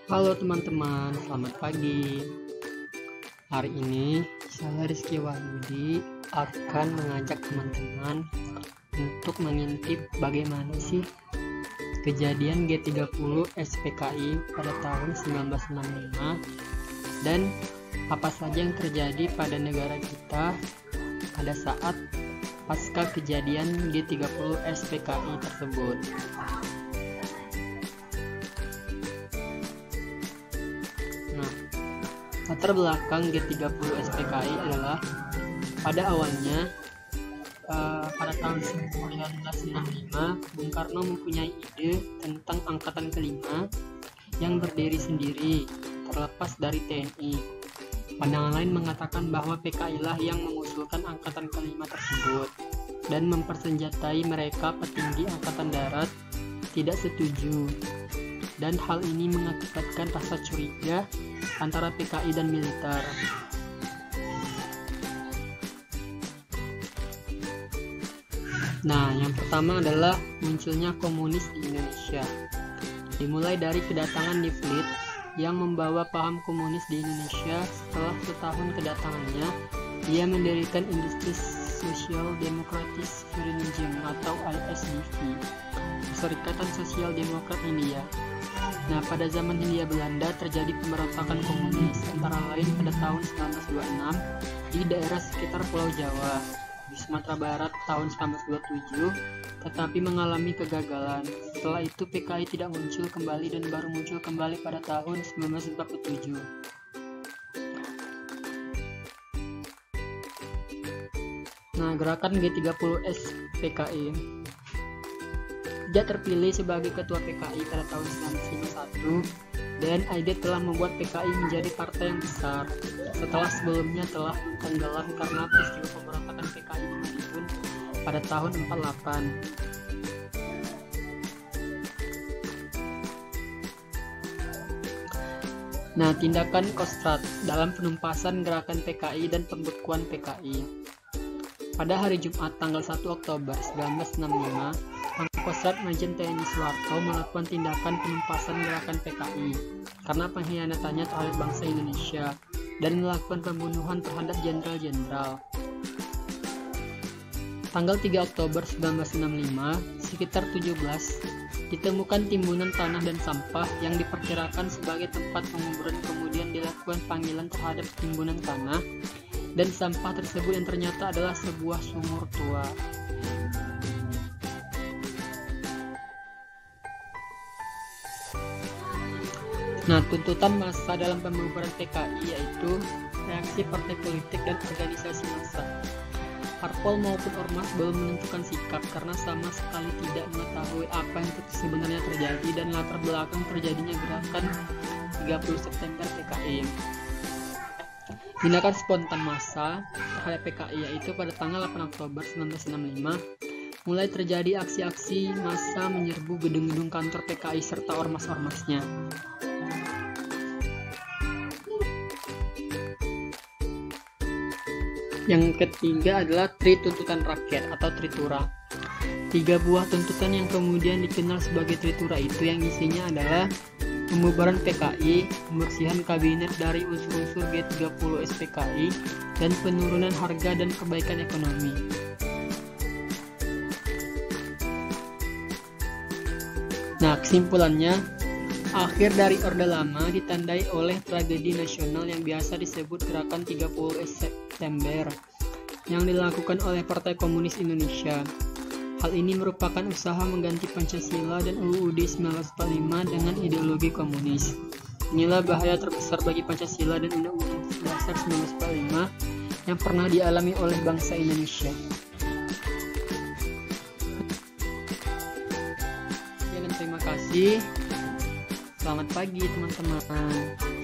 Halo teman-teman, selamat pagi. Hari ini saya Rizky Wahyudi akan mengajak teman-teman untuk mengintip bagaimana sih kejadian G30 SPKI pada tahun 1965 dan apa saja yang terjadi pada negara kita pada saat pasca kejadian G30 SPKI tersebut. Latar belakang G30 SPKI adalah pada awalnya pada tahun 1965 Bung Karno mempunyai ide tentang angkatan kelima yang berdiri sendiri terlepas dari TNI. Pandangan lain mengatakan bahwa PKI lah yang mengusulkan angkatan kelima tersebut dan mempersenjatai mereka. Petinggi angkatan darat tidak setuju dan hal ini mengakibatkan rasa curiga antara PKI dan militer. Nah, yang pertama adalah munculnya komunis di Indonesia. Dimulai dari kedatangan Di Vliet yang membawa paham komunis di Indonesia. Setelah setahun kedatangannya, ia mendirikan Industri Sosial Demokratis Vereniging atau ISDV, Perserikatan Sosial Demokrat India. Nah, pada zaman Hindia Belanda terjadi pemberontakan komunis, antara lain pada tahun 1926 di daerah sekitar Pulau Jawa, di Sumatera Barat tahun 1927, tetapi mengalami kegagalan. Setelah itu PKI tidak muncul kembali dan baru muncul kembali pada tahun 1947. Nah, gerakan G30 SPKI. Dia terpilih sebagai ketua PKI pada tahun 1951 dan Aidit telah membuat PKI menjadi partai yang besar setelah sebelumnya telah tenggelam karena peristiwa pemberontakan PKI di Madiun pada tahun 48. Nah, tindakan Kostrad dalam penumpasan gerakan PKI dan pembekuan PKI. Pada hari Jumat tanggal 1 Oktober 1965, Pangkostrat Majen TNI Soeharto melakukan tindakan penumpasan gerakan PKI karena pengkhianatannya terhadap bangsa Indonesia dan melakukan pembunuhan terhadap jenderal-jenderal. Tanggal 3 Oktober 1965, sekitar 17, ditemukan timbunan tanah dan sampah yang diperkirakan sebagai tempat penguburan. Kemudian dilakukan panggilan terhadap timbunan tanah dan sampah tersebut yang ternyata adalah sebuah sumur tua. Nah, tuntutan massa dalam pembubaran PKI yaitu reaksi partai politik dan organisasi massa. Parpol maupun ormas belum menentukan sikap karena sama sekali tidak mengetahui apa yang sebenarnya terjadi dan latar belakang terjadinya gerakan 30 September PKI. Tindakan spontan massa terhadap PKI yaitu pada tanggal 8 Oktober 1965 mulai terjadi aksi-aksi massa menyerbu gedung-gedung kantor PKI serta ormas-ormasnya. Yang ketiga adalah Tri Tuntutan Rakyat atau Tritura. 3 buah tuntutan yang kemudian dikenal sebagai Tritura itu yang isinya adalah pembubaran PKI, pembersihan kabinet dari unsur-unsur G30 SPKI, dan penurunan harga dan perbaikan ekonomi. Nah, kesimpulannya, akhir dari Orde Lama ditandai oleh tragedi nasional yang biasa disebut Gerakan 30 September yang dilakukan oleh Partai Komunis Indonesia. Hal ini merupakan usaha mengganti Pancasila dan UUD 1945 dengan ideologi komunis. Inilah bahaya terbesar bagi Pancasila dan Undang-Undang Dasar 1945 yang pernah dialami oleh bangsa Indonesia. Dan terima kasih. Selamat pagi teman-teman.